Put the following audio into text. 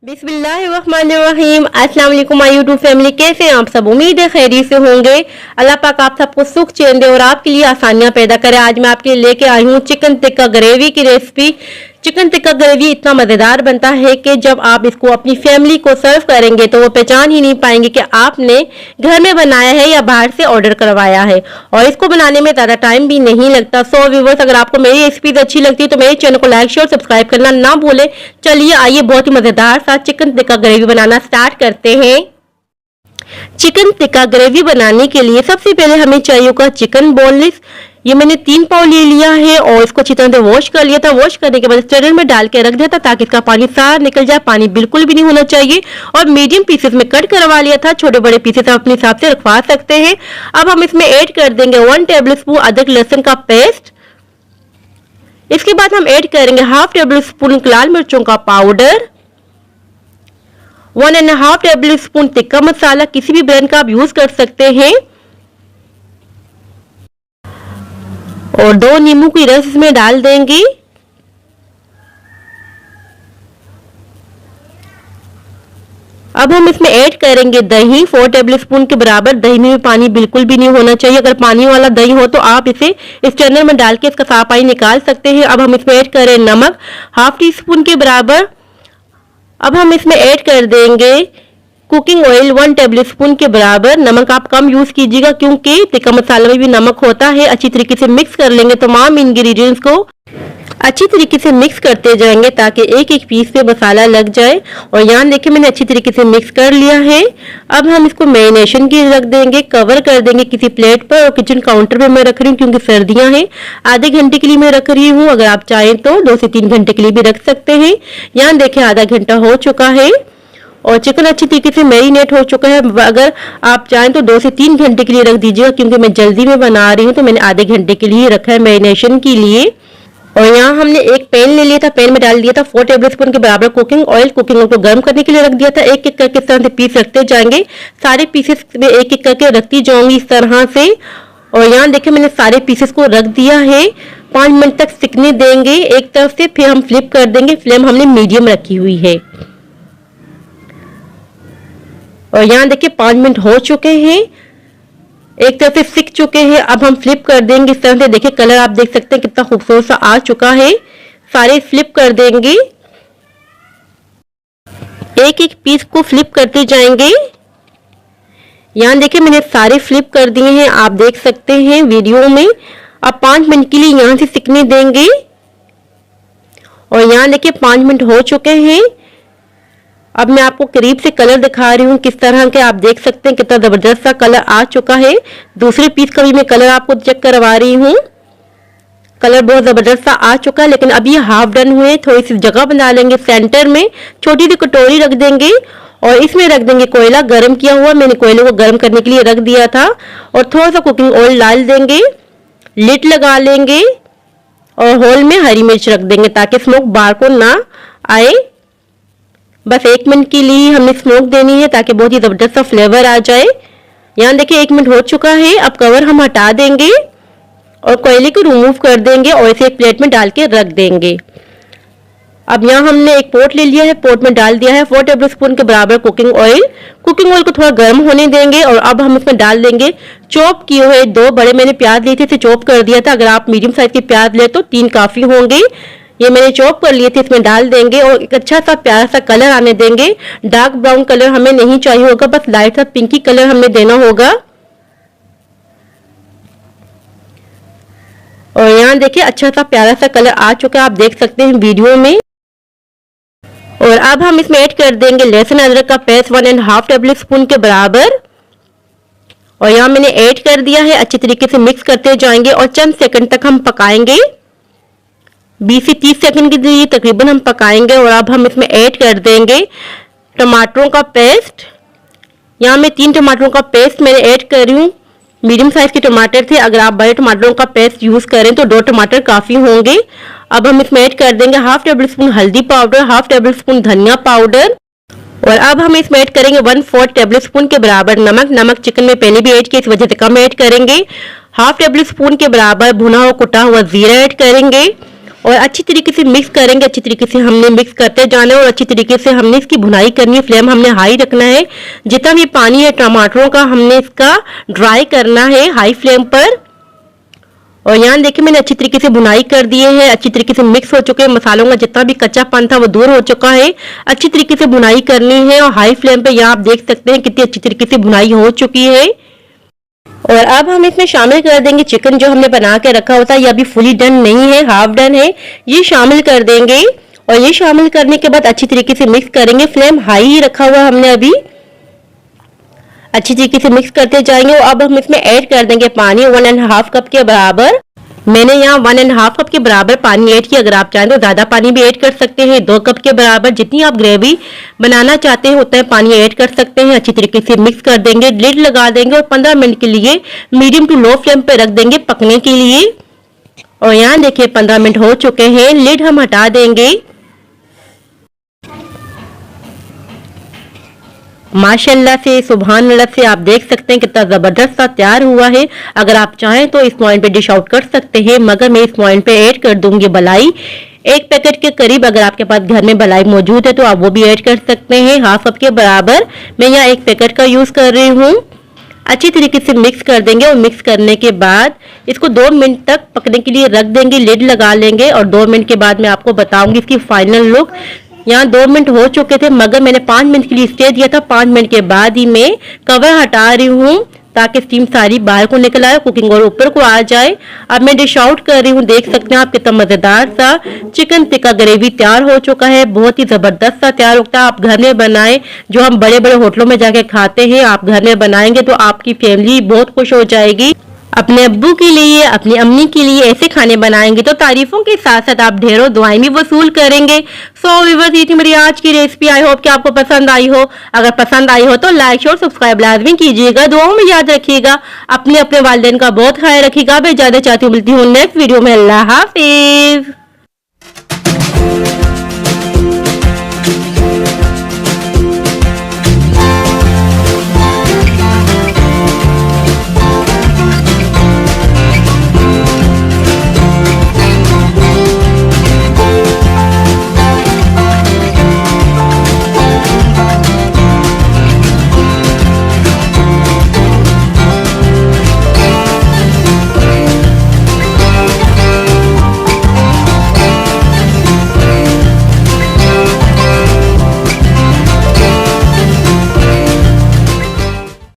बिस्मिल्लाहिर्रहमानिर्रहीम। अस्सलाम वालेकुम माय यूट्यूब फैमिली, कैसे हैं आप सब? उम्मीद है खैरियत से होंगे। अल्लाह पाक आप सबको सुख चैन दे और आपके लिए आसानियां पैदा करे। आज मैं आपके लिए लेके आई हूँ चिकन टिक्का ग्रेवी की रेसिपी। चिकन टिक्का ग्रेवी इतना मजेदार बनता है कि जब आप इसको अपनी फैमिली को सर्व करेंगे तो वो पहचान ही नहीं पाएंगे कि आपने घर में बनाया है या बाहर से ऑर्डर करवाया है। और इसको बनाने में ज्यादा टाइम भी नहीं लगता। सो व्यूअर्स, अगर आपको मेरी रेसिपीज अच्छी लगती है तो मेरे चैनल को लाइक शेयर सब्सक्राइब करना ना भूले। चलिए आइए बहुत ही मजेदार सा चिकन टिक्का ग्रेवी बनाना स्टार्ट करते हैं। चिकन टिक्का ग्रेवी बनाने के लिए सबसे पहले हमें चाहिए होगा चिकन बोनलेस। ये मैंने 3 पाव ले लिया है और इसको अच्छी तरह से वॉश कर लिया था। वॉश करने के बाद स्ट्रेनर में डाल के रख दिया था ताकि इसका पानी सारा निकल जाए। पानी बिल्कुल भी नहीं होना चाहिए। और मीडियम पीसेस में कट करवा लिया था। छोटे बड़े पीसेस आप अपने हिसाब से रखवा सकते हैं। अब हम इसमें ऐड कर देंगे 1 टेबल स्पून अदरक लहसुन का पेस्ट। इसके बाद हम ऐड करेंगे 1/2 टेबल स्पून लाल मिर्चों का powder, 1.5 table spoon tikka masala, किसी भी ब्रांड का आप यूज कर सकते हैं, और 2 नींबू की रस इसमें डाल देंगे। अब हम इसमें ऐड करेंगे दही 4 टेबल स्पून के बराबर। दही में पानी बिल्कुल भी नहीं होना चाहिए। अगर पानी वाला दही हो तो आप इसे स्ट्रेनर में डाल के इसका साफ पानी निकाल सकते हैं। अब हम इसमें ऐड करें नमक 1/2 टी स्पून के बराबर। अब हम इसमें ऐड कर देंगे कुकिंग ऑयल 1 टेबल स्पून के बराबर। नमक आप कम यूज कीजिएगा क्योंकि टिक्का मसाला में भी नमक होता है। अच्छी तरीके से मिक्स कर लेंगे। तमाम इंग्रेडिएंट्स को अच्छी तरीके से मिक्स करते जाएंगे ताकि एक एक पीस पे मसाला लग जाए। और यहाँ देखिए मैंने अच्छी तरीके से मिक्स कर लिया है। अब हम इसको मैरिनेशन के लिए रख देंगे, कवर कर देंगे किसी प्लेट पर। और किचन काउंटर पे मैं रख रही हूँ क्योंकि सर्दियां हैं। आधे घंटे के लिए मैं रख रही हूँ। अगर आप चाहें तो 2 से 3 घंटे के लिए भी रख सकते हैं। यहाँ देखिए आधा घंटा हो चुका है और चिकन अच्छी तरीके से मैरिनेट हो चुका है। अगर आप चाहें तो 2 से 3 घंटे के लिए रख दीजिएगा क्योंकि मैं जल्दी में बना रही हूँ तो मैंने आधे घंटे के लिए रखा है मैरिनेशन के लिए। और यहाँ हमने एक पैन ले लिया था। पैन में डाल दिया था 4 टेबल स्पून के बराबर कुकिंग ऑयल। कुकिंग ऑयल को गर्म करने के लिए रख दिया था। एक एक करके इस तरह से पीस रखते जाएंगे। सारे पीसेस में एक एक करके रखती जाऊंगी इस तरह से। और यहाँ देखिए मैंने सारे पीसेस को रख दिया है। 5 मिनट तक सिकने देंगे एक तरफ से, फिर हम फ्लिप कर देंगे। फ्लेम हमने मीडियम रखी हुई है। और यहाँ देखिए 5 मिनट हो चुके हैं, एक तरफ से सिक चुके हैं। अब हम फ्लिप कर देंगे इस तरह से। देखिए कलर आप देख सकते हैं कितना खूबसूरत सा आ चुका है। सारे फ्लिप कर देंगे, एक एक पीस को फ्लिप करते जाएंगे। यहाँ देखिए मैंने सारे फ्लिप कर दिए हैं, आप देख सकते हैं वीडियो में। अब 5 मिनट के लिए यहाँ से सिकने देंगे। और यहाँ देखिए 5 मिनट हो चुके हैं। अब मैं आपको करीब से कलर दिखा रही हूँ किस तरह के, आप देख सकते हैं कितना जबरदस्त सा कलर आ चुका है। दूसरे पीस का भी मैं कलर आपको चेक करवा रही हूँ। कलर बहुत जबरदस्त सा आ चुका है। लेकिन अब ये हाफ डन हुए। थोड़ी सी जगह बना लेंगे सेंटर में, छोटी सी कटोरी रख देंगे और इसमें रख देंगे कोयला गर्म किया हुआ। मैंने कोयले को गर्म करने के लिए रख दिया था। और थोड़ा सा कुकिंग ऑयल डाल देंगे, लिड लगा लेंगे और होल में हरी मिर्च रख देंगे ताकि स्मोक बाहर को ना आए। बस 1 मिनट के लिए हमने स्मोक देनी है ताकि बहुत ही जबरदस्त सा फ्लेवर आ जाए। यहाँ देखिए 1 मिनट हो चुका है। अब कवर हम हटा देंगे और कोयले को रिमूव कर देंगे और इसे एक प्लेट में डाल के रख देंगे। अब यहाँ हमने एक पोट ले लिया है। पोट में डाल दिया है 4 टेबल स्पून के बराबर कुकिंग ऑयल। कुकिंग ऑयल को थोड़ा गर्म होने देंगे और अब हम इसमें डाल देंगे चॉप किए हुए 2 बड़े मैंने प्याज लिए थे, इसे चॉप कर दिया था। अगर आप मीडियम साइज के प्याज ले तो 3 काफी होंगे। ये मैंने चॉप कर लिए थे, इसमें डाल देंगे और एक अच्छा सा प्यारा सा कलर आने देंगे। डार्क ब्राउन कलर हमें नहीं चाहिए होगा, बस लाइट सा पिंकी कलर हमें देना होगा। और यहाँ देखिए अच्छा सा प्यारा सा कलर आ चुका है, आप देख सकते हैं वीडियो में। और अब हम इसमें ऐड कर देंगे लहसुन अदरक का पेस्ट 1.5 टेबल स्पून के बराबर। और यहाँ मैंने ऐड कर दिया है। अच्छी तरीके से मिक्स करते जाएंगे और चंद सेकंड तक हम पकाएंगे। 20 से 30 सेकंड के लिए तकरीबन हम पकाएंगे। और अब हम इसमें ऐड कर देंगे टमाटरों का पेस्ट। यहाँ मैं 3 टमाटरों का पेस्ट मैंने ऐड कर रही हूँ। मीडियम साइज के टमाटर थे, अगर आप बड़े टमाटरों का पेस्ट यूज करें तो 2 टमाटर काफी होंगे। अब हम इसमें ऐड कर देंगे 1/2 टेबल स्पून हल्दी पाउडर, 1/2 टेबल स्पून धनिया पाउडर। और अब हम इसमें ऐड करेंगे 1/4 टेबल स्पून के बराबर नमक। नमक चिकन में पहले भी ऐड किया, इस वजह से कम ऐड करेंगे। 1/2 टेबल स्पून के बराबर भुना हुआ कुटा हुआ जीरा ऐड करेंगे। और अच्छी तरीके से मिक्स करेंगे। अच्छी तरीके से हमने मिक्स करते जाना है और अच्छी तरीके से हमने इसकी भुनाई करनी है। फ्लेम हमने हाई रखना है। जितना भी पानी है टमाटरों का हमने इसका ड्राई करना है हाई फ्लेम पर। और यहाँ देखिए मैंने अच्छी तरीके से भुनाई कर दिए है। अच्छी तरीके से मिक्स हो चुके हैं। मसालों का जितना भी कच्चापन था वो दूर हो चुका है। अच्छी तरीके से भुनाई करनी है और हाई फ्लेम पे यहाँ आप देख सकते हैं कितनी अच्छी तरीके से भुनाई हो चुकी है। और अब हम इसमें शामिल कर देंगे चिकन जो हमने बना के रखा होता है। ये अभी फुली डन नहीं है, हाफ डन है। ये शामिल कर देंगे और ये शामिल करने के बाद अच्छी तरीके से मिक्स करेंगे। फ्लेम हाई ही रखा हुआ हमने अभी। अच्छी तरीके से मिक्स करते जाएंगे। और अब हम इसमें ऐड कर देंगे पानी 1.5 कप के बराबर। मैंने यहाँ 1.5 कप के बराबर पानी ऐड किया। अगर आप चाहें तो ज्यादा पानी भी ऐड कर सकते हैं। 2 कप के बराबर जितनी आप ग्रेवी बनाना चाहते हैं उतना पानी ऐड कर सकते हैं। अच्छी तरीके से मिक्स कर देंगे, लिड लगा देंगे और 15 मिनट के लिए मीडियम टू लो फ्लेम पे रख देंगे पकने के लिए। और यहाँ देखिए 15 मिनट हो चुके हैं। लिड हम हटा देंगे। माशाल्लाह से सुभान अल्लाह से आप देख सकते हैं कितना जबरदस्त सा तैयार हुआ है। अगर आप चाहें तो इस पॉइंट पे डिश आउट कर सकते हैं, मगर मैं इस पॉइंट पे ऐड कर दूंगी मलाई। 1 पैकेट के करीब अगर आपके पास घर में मलाई मौजूद है तो आप वो भी ऐड कर सकते हैं। हाफ कप के बराबर मैं यहाँ 1 पैकेट का यूज कर रही हूँ। अच्छी तरीके से मिक्स कर देंगे और मिक्स करने के बाद इसको 2 मिनट तक पकने के लिए रख देंगे। लिड लगा लेंगे और 2 मिनट के बाद मैं आपको बताऊंगी इसकी फाइनल लुक। यहाँ 2 मिनट हो चुके थे मगर मैंने 5 मिनट के लिए स्टे दिया था। 5 मिनट के बाद ही मैं कवर हटा रही हूँ ताकि स्टीम सारी बाहर को निकल आए, कुकिंग और ऊपर को आ जाए। अब मैं डिश आउट कर रही हूँ। देख सकते हैं आप कितना मजेदार सा चिकन टिक्का ग्रेवी तैयार हो चुका है। बहुत ही जबरदस्त सा तैयार होता है। आप घर में बनाएं, जो हम बड़े बड़े होटलों में जाके खाते हैं आप घर में बनाएंगे तो आपकी फैमिली बहुत खुश हो जाएगी। अपने अब्बू के लिए, अपनी अम्मी के लिए ऐसे खाने बनाएंगे तो तारीफों के साथ साथ आप ढेरों दुआएं भी वसूल करेंगे। सो व्यूअर्स, ये थी मेरी आज की रेसिपी। आई होप कि आपको पसंद आई हो। अगर पसंद आई हो तो लाइक शेयर सब्सक्राइब लाजमी कीजिएगा। दुआओं में याद रखिएगा। अपने वालिदैन का बहुत ख्याल रखिएगा। मैं इजाजत चाहती हूँ, मिलती हूँ नेक्स्ट वीडियो में। अल्लाह हाफिज।